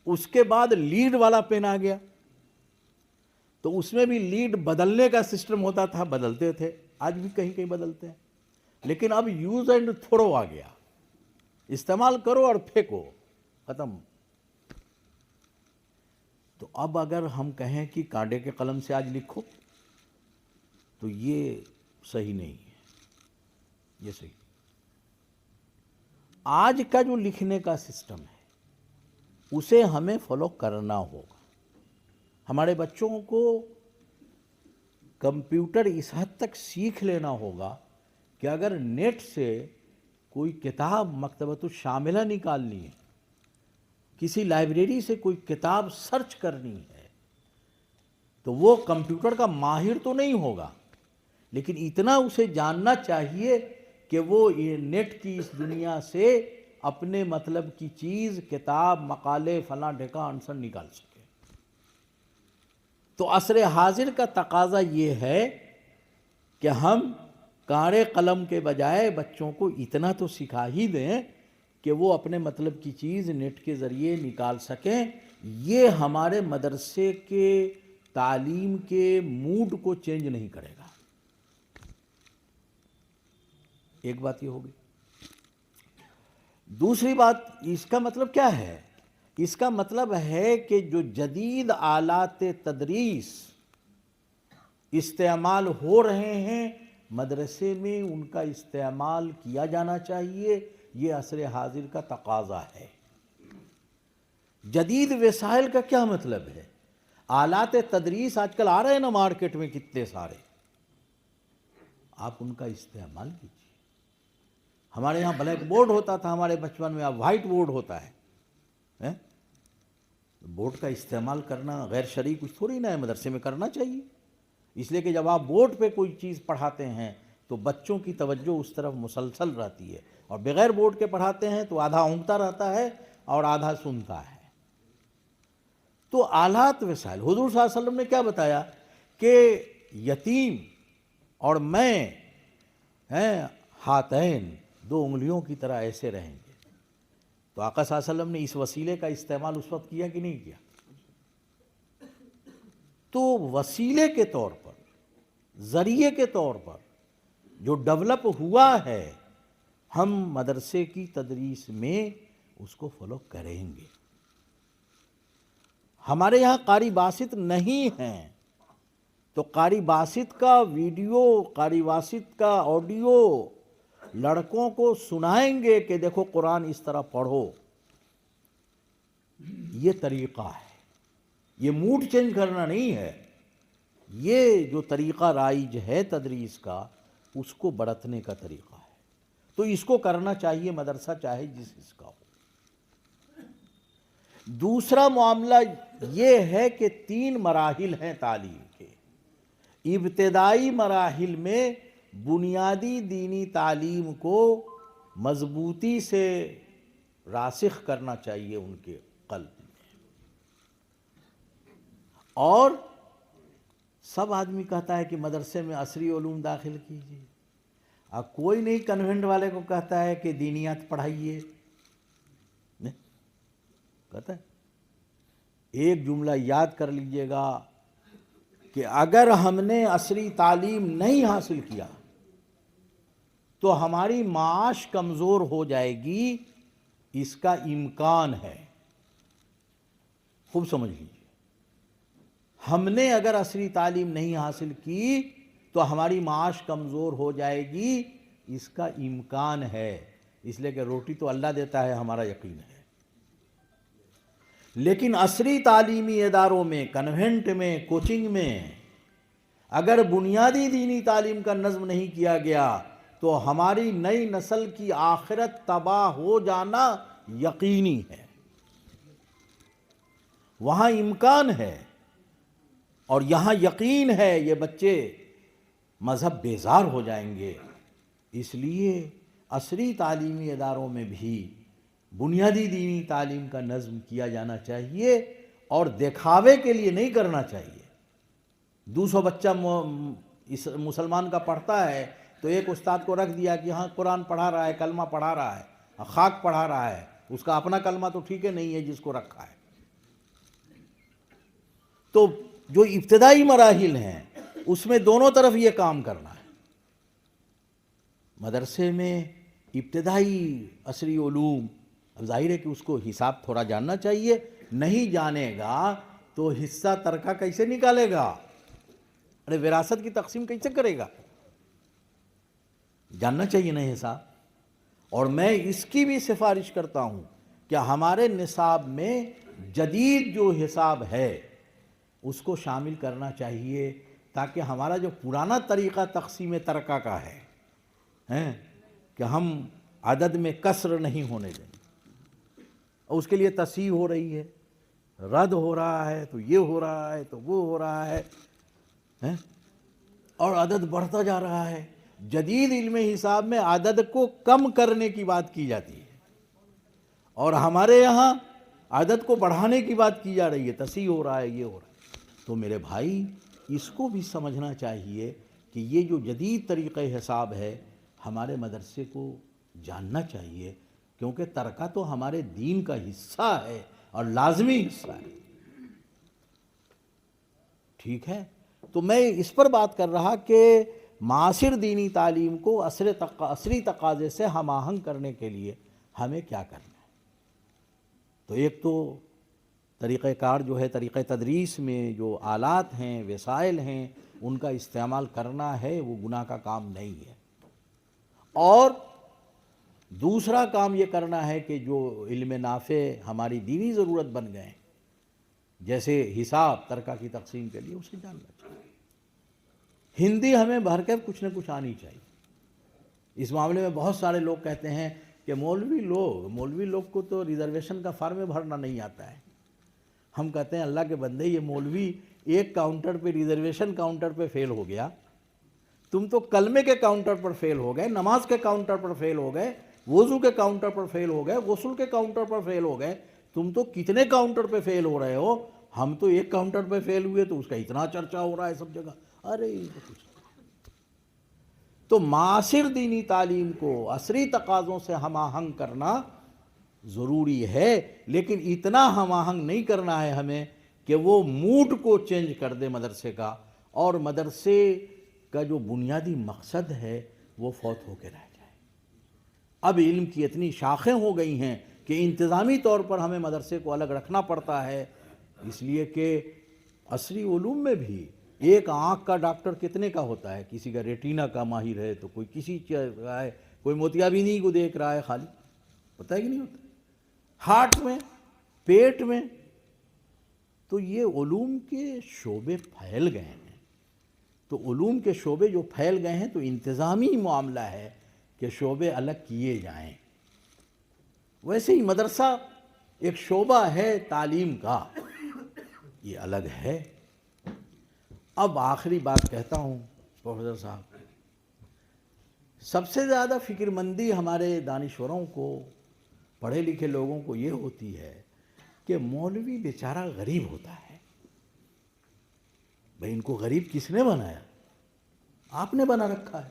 اس کے بعد لیڈ والا پین آ گیا، تو اس میں بھی لیڈ بدلنے کا سسٹم ہوتا تھا، بدلتے تھے، آج بھی کہیں کہیں بدلتے ہیں۔ لیکن اب یوز اینڈ تھرو آ گیا، استعمال کرو اور پھینکو، ختم۔ تو اب اگر ہم کہیں کہ کانڈے کے قلم سے آج لکھو تو یہ صحیح نہیں ہے، یہ صحیح۔ آج کا جو لکھنے کا سسٹم ہے اسے ہمیں فالو کرنا ہوگا۔ ہمارے بچوں کو کمپیوٹر اس حد تک سیکھ لینا ہوگا کہ اگر نیٹ سے کوئی کتاب مکتبۃ الشاملہ نکالنی ہے، کسی لائبریری سے کوئی کتاب سرچ کرنی ہے، تو وہ کمپیوٹر کا ماہر تو نہیں ہوگا، لیکن اتنا اسے جاننا چاہیے کہ وہ نیٹ کی اس دنیا سے اپنے مطلب کی چیز، کتاب، مقالے، فلاں ڈھکا آنسر نکال سکے۔ تو عصر حاضر کا تقاضا یہ ہے کہ ہم کاڑے قلم کے بجائے بچوں کو اتنا تو سکھا ہی دیں کہ وہ اپنے مطلب کی چیز نیٹ کے ذریعے نکال سکیں۔ یہ ہمارے مدرسے کے تعلیم کے موڈ کو چینج نہیں کرے گا۔ ایک بات یہ ہوگی۔ دوسری بات، اس کا مطلب کیا ہے؟ اس کا مطلب ہے کہ جو جدید آلات تدریس استعمال ہو رہے ہیں مدرسے میں، ان کا استعمال کیا جانا چاہیے۔ یہ عصر حاضر کا تقاضا ہے۔ جدید وسائل کا کیا مطلب ہے؟ آلات تدریس آج کل آ رہے ہیں نا مارکیٹ میں کتنے سارے، آپ ان کا استعمال کیجیے۔ ہمارے یہاں بلیک بورڈ ہوتا تھا ہمارے بچپن میں، اب وائٹ بورڈ ہوتا ہے۔ بورڈ کا استعمال کرنا غیر شرعی کچھ تھوڑی نہ ہے، مدرسے میں کرنا چاہیے۔ اس لیے کہ جب آپ بورڈ پہ کوئی چیز پڑھاتے ہیں تو بچوں کی توجہ اس طرف مسلسل رہتی ہے، اور بغیر بورڈ کے پڑھاتے ہیں تو آدھا اونگتا رہتا ہے اور آدھا سنتا ہے۔ تو آلات وسائل، حضور صلی اللہ علیہ وسلم نے کیا بتایا کہ یتیم اور میں ہاتین، دو انگلیوں کی طرح ایسے رہیں گے۔ تو آقا صلی اللہ علیہ وسلم نے اس وسیلے کا استعمال اس وقت کیا کہ نہیں کیا؟ تو وسیلے کے طور پر، ذریعے کے طور پر جو ڈیولپ ہوا ہے، ہم مدرسے کی تدریس میں اس کو فالو کریں گے۔ ہمارے یہاں قاری باسط نہیں ہیں تو قاری باسط کا ویڈیو، قاری باسط کا آڈیو لڑکوں کو سنائیں گے کہ دیکھو قرآن اس طرح پڑھو۔ یہ طریقہ ہے، یہ موڈ چینج کرنا نہیں ہے، یہ جو طریقہ رائج ہے تدریس کا، اس کو برتنے کا طریقہ ہے۔ تو اس کو کرنا چاہیے مدرسہ چاہے جس کا ہو۔ دوسرا معاملہ یہ ہے کہ 3 مراحل ہیں تعلیم کے۔ ابتدائی مراحل میں بنیادی دینی تعلیم کو مضبوطی سے راسخ کرنا چاہیے ان کے قلب میں، اور سب آدمی کہتا ہے کہ مدرسے میں عصری علوم داخل کیجیے، اب کوئی نہیں کنوینٹ والے کو کہتا ہے کہ دینیات پڑھائیے، کہتا ہے۔ ایک جملہ یاد کر لیجئے گا کہ اگر ہم نے عصری تعلیم نہیں حاصل کیا تو ہماری معاش کمزور ہو جائے گی، اس کا امکان ہے۔ خوب سمجھ لیجیے، ہم نے اگر عصری تعلیم نہیں حاصل کی تو ہماری معاش کمزور ہو جائے گی، اس کا امکان ہے۔ اس لیے کہ روٹی تو اللہ دیتا ہے، ہمارا یقین ہے۔ لیکن عصری تعلیمی اداروں میں، کنوینٹ میں، کوچنگ میں اگر بنیادی دینی تعلیم کا نظم نہیں کیا گیا تو ہماری نئی نسل کی آخرت تباہ ہو جانا یقینی ہے۔ وہاں امکان ہے اور یہاں یقین ہے یہ بچے مذہب بیزار ہو جائیں گے۔ اس لیے عصری تعلیمی اداروں میں بھی بنیادی دینی تعلیم کا نظم کیا جانا چاہیے، اور دکھاوے کے لیے نہیں کرنا چاہیے۔ 200 بچہ مسلمان کا پڑھتا ہے تو ایک استاد کو رکھ دیا کہ ہاں قرآن پڑھا رہا ہے، کلمہ پڑھا رہا ہے، خاک پڑھا رہا ہے، اس کا اپنا کلمہ تو ٹھیک ہے نہیں ہے جس کو رکھا ہے۔ تو جو ابتدائی مراحل ہیں اس میں دونوں طرف یہ کام کرنا ہے۔ مدرسے میں ابتدائی عصری علوم، اب ظاہر ہے کہ اس کو حساب تھوڑا جاننا چاہیے، نہیں جانے گا تو حصہ ترکہ کیسے نکالے گا؟ ارے وراثت کی تقسیم کیسے کرے گا؟ جاننا چاہیے نا حساب۔ اور میں اس کی بھی سفارش کرتا ہوں کہ ہمارے نصاب میں جدید جو حساب ہے اس کو شامل کرنا چاہیے، تاکہ ہمارا جو پرانا طریقہ تقسیم ترکہ کا ہے کہ ہم عدد میں کسر نہیں ہونے دیں، اور اس کے لیے تصحیح ہو رہی ہے، رد ہو رہا ہے تو یہ ہو رہا ہے تو وہ ہو رہا ہے، اور عدد بڑھتا جا رہا ہے۔ جدید علم حساب میں عدد کو کم کرنے کی بات کی جاتی ہے، اور ہمارے یہاں عدد کو بڑھانے کی بات کی جا رہی ہے، تصحیح ہو رہا ہے، یہ ہو رہا ہے۔ تو میرے بھائی اس کو بھی سمجھنا چاہیے کہ یہ جو جدید طریقہ حساب ہے ہمارے مدرسے کو جاننا چاہیے، کیونکہ ترکہ تو ہمارے دین کا حصہ ہے اور لازمی حصہ ہے۔ ٹھیک ہے، تو میں اس پر بات کر رہا کہ معاصر دینی تعلیم کو عصری تقاضے سے ہم آہنگ کرنے کے لیے ہمیں کیا کرنا ہے۔ تو ایک تو طریقہ کار جو ہے، طریقہ تدریس میں جو آلات ہیں، وسائل ہیں، ان کا استعمال کرنا ہے، وہ گناہ کا کام نہیں ہے۔ اور دوسرا کام یہ کرنا ہے کہ جو علم نافع ہماری دینی ضرورت بن گئے ہیں، جیسے حساب ترکہ کی تقسیم کے لیے، اسے جاننا چاہیے۔ ہندی ہمیں بھر کے کچھ نہ کچھ آنی چاہیے۔ اس معاملے میں بہت سارے لوگ کہتے ہیں کہ مولوی لوگ کو تو ریزرویشن کا فارم بھرنا نہیں آتا ہے۔ ہم کہتے ہیں اللہ کے بندے، یہ مولوی ایک کاؤنٹر پہ، ریزرویشن کاؤنٹر پہ فیل ہو گیا، تم تو کلمے کے کاؤنٹر پر فیل ہو گئے، نماز کے کاؤنٹر پر فیل ہو گئے، وضو کے کاؤنٹر پر فیل ہو گئے، غسل کے کاؤنٹر پر فیل ہو گئے، تم تو کتنے کاؤنٹر پہ فیل ہو رہے ہو؟ ہم تو ایک کاؤنٹر پہ فیل ہوئے تو اس کا اتنا چرچا ہو رہا ہے سب جگہ۔ ارے تو معاصر دینی تعلیم کو عصری تقاضوں سے ہم آہنگ کرنا ضروری ہے، لیکن اتنا ہم آہنگ نہیں کرنا ہے ہمیں کہ وہ موڈ کو چینج کر دے مدرسے کا، اور مدرسے کا جو بنیادی مقصد ہے وہ فوت ہو کے رہ جائے۔ اب علم کی اتنی شاخیں ہو گئی ہیں کہ انتظامی طور پر ہمیں مدرسے کو الگ رکھنا پڑتا ہے، اس لیے کہ عصری علوم میں بھی ایک آنکھ کا ڈاکٹر کتنے کا ہوتا ہے؟ کسی کا ریٹینا کا ماہر ہے، تو کوئی کسی چیز کا ہے، کوئی موتیابینی کو دیکھ رہا ہے خالی، پتہ ہے کہ نہیں ہوتا؟ ہارٹ میں، پیٹ میں۔ تو یہ علوم کے شعبے پھیل گئے ہیں۔ تو علوم کے شعبے جو پھیل گئے ہیں تو انتظامی معاملہ ہے کہ شعبے الگ کیے جائیں۔ ویسے ہی مدرسہ ایک شعبہ ہے تعلیم کا، یہ الگ ہے۔ اب آخری بات کہتا ہوں پروفیسر صاحب، سب سے زیادہ فکر مندی ہمارے دانشوروں کو، پڑھے لکھے لوگوں کو یہ ہوتی ہے کہ مولوی بیچارہ غریب ہوتا ہے۔ بھئی ان کو غریب کس نے بنایا؟ آپ نے بنا رکھا ہے۔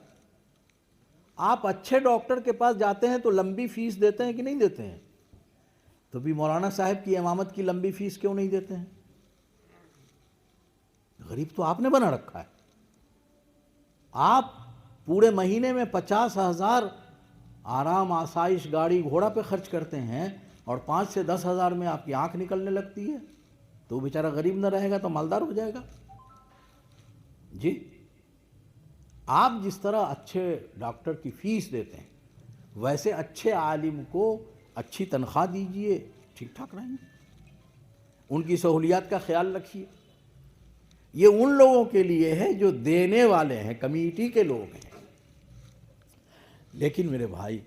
آپ اچھے ڈاکٹر کے پاس جاتے ہیں تو لمبی فیس دیتے ہیں کہ نہیں دیتے ہیں؟ تو بھی مولانا صاحب کی امامت کی لمبی فیس کیوں نہیں دیتے ہیں؟ غریب تو آپ نے بنا رکھا ہے۔ آپ پورے مہینے میں 50,000 آرام آسائش گاڑی گھوڑا پہ خرچ کرتے ہیں، اور 5 سے 10,000 میں آپ کی آنکھ نکلنے لگتی ہے، تو وہ بیچارہ غریب نہ رہے گا تو مالدار ہو جائے گا؟ جی، آپ جس طرح اچھے ڈاکٹر کی فیس دیتے ہیں، ویسے اچھے عالم کو اچھی تنخواہ دیجئے، ٹھیک ٹھاک رہیں گے، ان کی سہولیات کا خیال رکھیے۔ یہ ان لوگوں کے لیے ہے جو دینے والے ہیں، کمیٹی کے لوگ ہیں۔ لیکن میرے بھائی،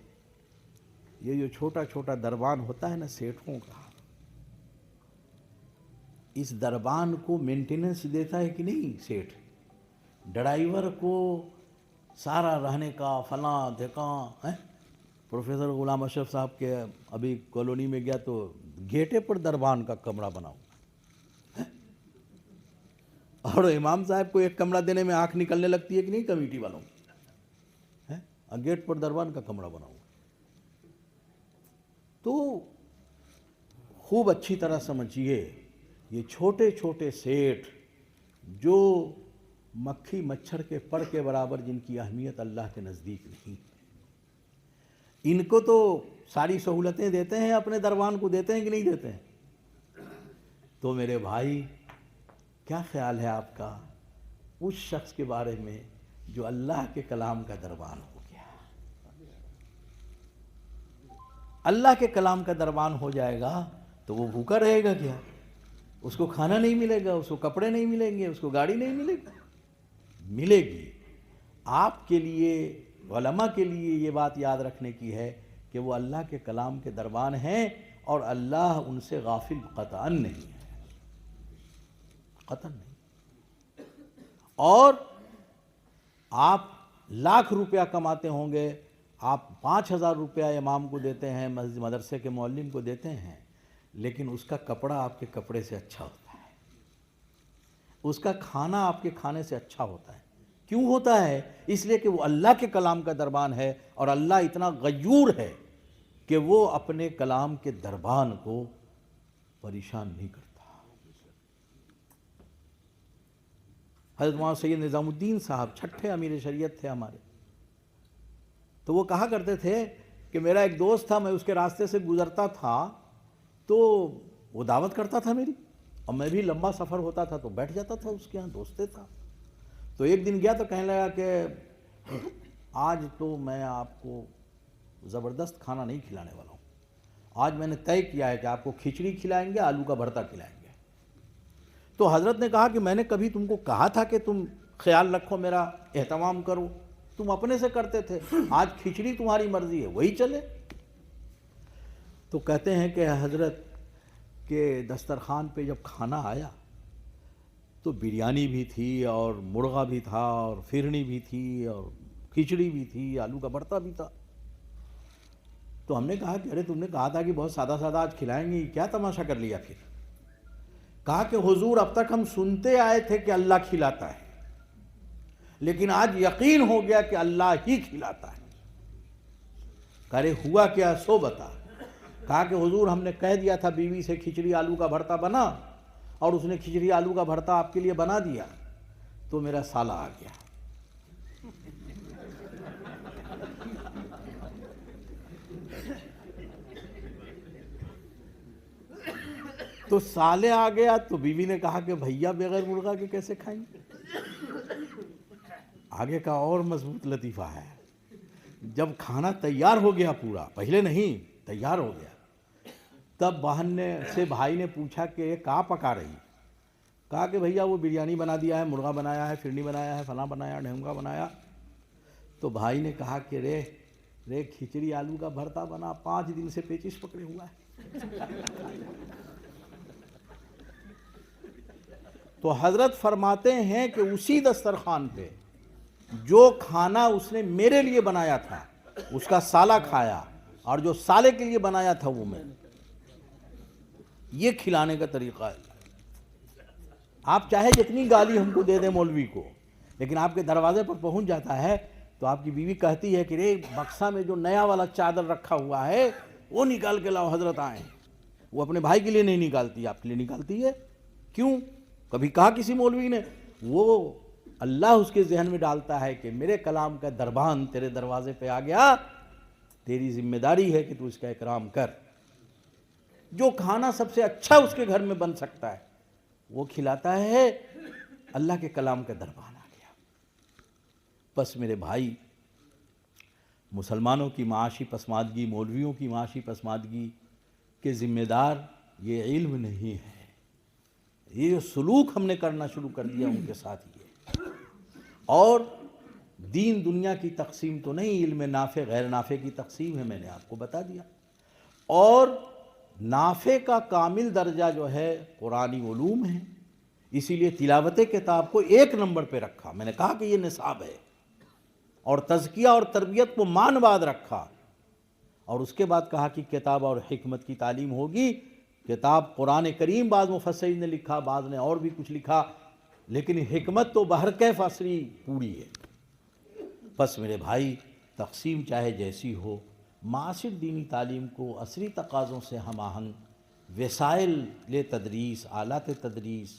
یہ جو چھوٹا چھوٹا دربان ہوتا ہے نا سیٹھوں کا، اس دربان کو مینٹیننس دیتا ہے کہ نہیں سیٹھ؟ ڈرائیور کو سارا رہنے کا فلاں دھکاں، پروفیسر غلام اشرف صاحب کے ابھی کالونی میں گیا تو گیٹے پر دربان کا کمرہ بنا ہوا، اور امام صاحب کو ایک کمرہ دینے میں آنکھ نکلنے لگتی ہے کہ نہیں کمیٹی والوں کی؟ گیٹ پر دربان کا کمرہ بنا ہوا۔ تو خوب اچھی طرح سمجھیے، یہ چھوٹے چھوٹے سیٹھ جو مکھی مچھر کے پر کے برابر، جن کی اہمیت اللہ کے نزدیک نہیں، ان کو تو ساری سہولتیں دیتے ہیں، اپنے دربان کو دیتے ہیں کہ نہیں دیتے ہیں؟ تو میرے بھائی، کیا خیال ہے آپ کا اس شخص کے بارے میں جو اللہ کے کلام کا دربان ہو گیا؟ اللہ کے کلام کا دربان ہو جائے گا تو وہ بھوکا رہے گا کیا؟ اس کو کھانا نہیں ملے گا، اس کو کپڑے نہیں ملیں گے، اس کو گاڑی نہیں ملے گی؟ ملے گی۔ آپ کے لیے، علماء کے لیے یہ بات یاد رکھنے کی ہے کہ وہ اللہ کے کلام کے دربان ہیں، اور اللہ ان سے غافل قطعاً نہیں ہے، قطعاً نہیں۔ اور آپ لاکھ روپیہ کماتے ہوں گے آپ 5,000 روپیہ امام کو دیتے ہیں، مسجد مدرسے کے معلم کو دیتے ہیں، لیکن اس کا کپڑا آپ کے کپڑے سے اچھا ہوتا ہے، اس کا کھانا آپ کے کھانے سے اچھا ہوتا ہے۔ کیوں ہوتا ہے؟ اس لیے کہ وہ اللہ کے کلام کا دربان ہے، اور اللہ اتنا غیور ہے کہ وہ اپنے کلام کے دربان کو پریشان نہیں کرتا۔ حضرت مولانا سید نظام الدین صاحب چھٹے امیر شریعت تھے ہمارے، تو وہ کہا کرتے تھے کہ میرا ایک دوست تھا، میں اس کے راستے سے گزرتا تھا تو وہ دعوت کرتا تھا میری، اور میں بھی لمبا سفر ہوتا تھا تو بیٹھ جاتا تھا اس کے ہاں، دوستے تھا۔ تو ایک دن گیا تو کہنے لگا کہ آج تو میں آپ کو زبردست کھانا نہیں کھلانے والا ہوں، آج میں نے طے کیا ہے کہ آپ کو کھچڑی کھلائیں گے، آلو کا بھرتا کھلائیں گے۔ تو حضرت نے کہا کہ میں نے کبھی تم کو کہا تھا کہ تم خیال رکھو، میرا اہتمام کرو؟ تم اپنے سے کرتے تھے، آج کھچڑی تمہاری مرضی ہے، وہی چلے۔ تو کہتے ہیں کہ حضرت کے دسترخوان پہ جب کھانا آیا تو بریانی بھی تھی، اور مرغا بھی تھا، اور فرنی بھی تھی، اور کھچڑی بھی تھی، آلو کا بھرتا بھی تھا۔ تو ہم نے کہا کہ ارے تم نے کہا تھا کہ بہت سادہ سادہ آج کھلائیں گے، کیا تماشا کر لیا پھر؟ کہا کہ حضور اب تک ہم سنتے آئے تھے کہ اللہ کھلاتا ہے، لیکن آج یقین ہو گیا کہ اللہ ہی کھلاتا ہے۔ ارے ہوا کیا سو بتا؟ کہا کہ حضور ہم نے کہہ دیا تھا بیوی سے کھچڑی آلو کا بھرتا بنا، اور اس نے کھچڑی آلو کا بھرتا آپ کے لیے بنا دیا، تو میرا سالہ آ گیا۔ تو سالے آ گیا تو بیوی نے کہا کہ بھیا بغیر مرغا کے کیسے کھائیں گے؟ آگے کا اور مضبوط لطیفہ ہے، جب کھانا تیار ہو گیا پورا، پہلے نہیں تیار ہو گیا، تب بہن سے بھائی نے پوچھا کہ یہ کہاں پکا رہی؟ کہا کہ بھیا وہ بریانی بنا دیا ہے، مرغا بنایا ہے، فرنی بنایا ہے، فلاں بنایا، ڈھونگا بنایا۔ تو بھائی نے کہا کہ رے کھچڑی آلو کا بھرتا بنا، 5 دن سے پیچس پکڑے ہوا ہے۔ تو حضرت فرماتے ہیں کہ اسی دسترخوان پہ جو کھانا اس نے میرے لیے بنایا تھا اس کا سالہ کھایا، اور جو سالے کے لیے بنایا تھا وہ میں۔ یہ کھلانے کا طریقہ ہے۔ آپ چاہے جتنی گالی ہم کو دے دیں مولوی کو، لیکن آپ کے دروازے پر پہنچ جاتا ہے تو آپ کی بیوی کہتی ہے کہ رے بکسا میں جو نیا والا چادر رکھا ہوا ہے وہ نکال کے لاؤ، حضرت آئیں۔ وہ اپنے بھائی کے لیے نہیں نکالتی، آپ کے لیے نکالتی ہے۔ کیوں؟ کبھی کہا کسی مولوی نے؟ وہ اللہ اس کے ذہن میں ڈالتا ہے کہ میرے کلام کا دربان تیرے دروازے پہ آ گیا، تیری ذمہ داری ہے کہ تو اس کا اکرام کر۔ جو کھانا سب سے اچھا اس کے گھر میں بن سکتا ہے وہ کھلاتا ہے، اللہ کے کلام کا دربان آ گیا۔ بس میرے بھائی، مسلمانوں کی معاشی پسماندگی، مولویوں کی معاشی پسماندگی کے ذمہ دار یہ علم نہیں ہے، یہ جو سلوک ہم نے کرنا شروع کر دیا ان کے ساتھ یہ۔ اور دین دنیا کی تقسیم تو نہیں، علم نافع غیر نافع کی تقسیم ہے، میں نے آپ کو بتا دیا۔ اور نافع کا کامل درجہ جو ہے قرآنی علوم ہے، اسی لیے تلاوت کتاب کو 1 نمبر پہ رکھا، میں نے کہا کہ یہ نصاب ہے، اور تزکیہ اور تربیت کو مان بعد رکھا، اور اس کے بعد کہا کہ کتاب اور حکمت کی تعلیم ہوگی۔ کتاب قرآن کریم بعض مفسرین نے لکھا، بعض نے اور بھی کچھ لکھا، لیکن حکمت تو بہرکیف عصری پوری ہے۔ بس میرے بھائی، تقسیم چاہے جیسی ہو، معاصر دینی تعلیم کو عصری تقاضوں سے ہم آہنگ وسائل تدریس، آلات تدریس،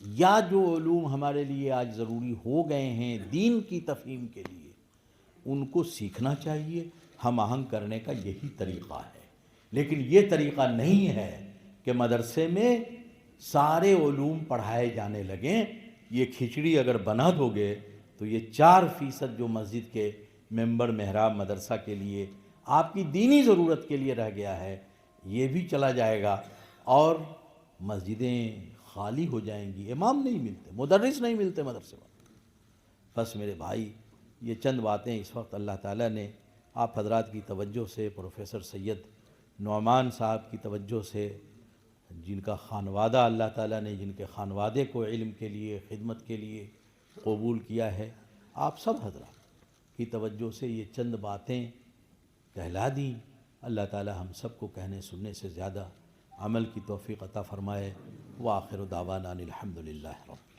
یا جو علوم ہمارے لیے آج ضروری ہو گئے ہیں دین کی تفہیم کے لیے، ان کو سیکھنا چاہیے۔ ہم آہنگ کرنے کا یہی طریقہ ہے، لیکن یہ طریقہ نہیں ہے کہ مدرسے میں سارے علوم پڑھائے جانے لگیں۔ یہ کھچڑی اگر بنا دو گے تو یہ 4% جو مسجد کے ممبر محراب مدرسہ کے لیے آپ کی دینی ضرورت کے لیے رہ گیا ہے، یہ بھی چلا جائے گا، اور مسجدیں خالی ہو جائیں گی، امام نہیں ملتے، مدرس نہیں ملتے مدرسے میں۔ بس میرے بھائی، یہ چند باتیں اس وقت اللہ تعالیٰ نے آپ حضرات کی توجہ سے، پروفیسر سید نعمان صاحب کی توجہ سے، جن کا خانوادہ اللہ تعالیٰ نے جن کے خانوادے کو علم کے لیے، خدمت کے لیے قبول کیا ہے، آپ سب حضرات کی توجہ سے یہ چند باتیں کہلا دیں۔ اللہ تعالی ہم سب کو کہنے سننے سے زیادہ عمل کی توفیق عطا فرمائے۔ وآخر دعوانا الحمد للہ رب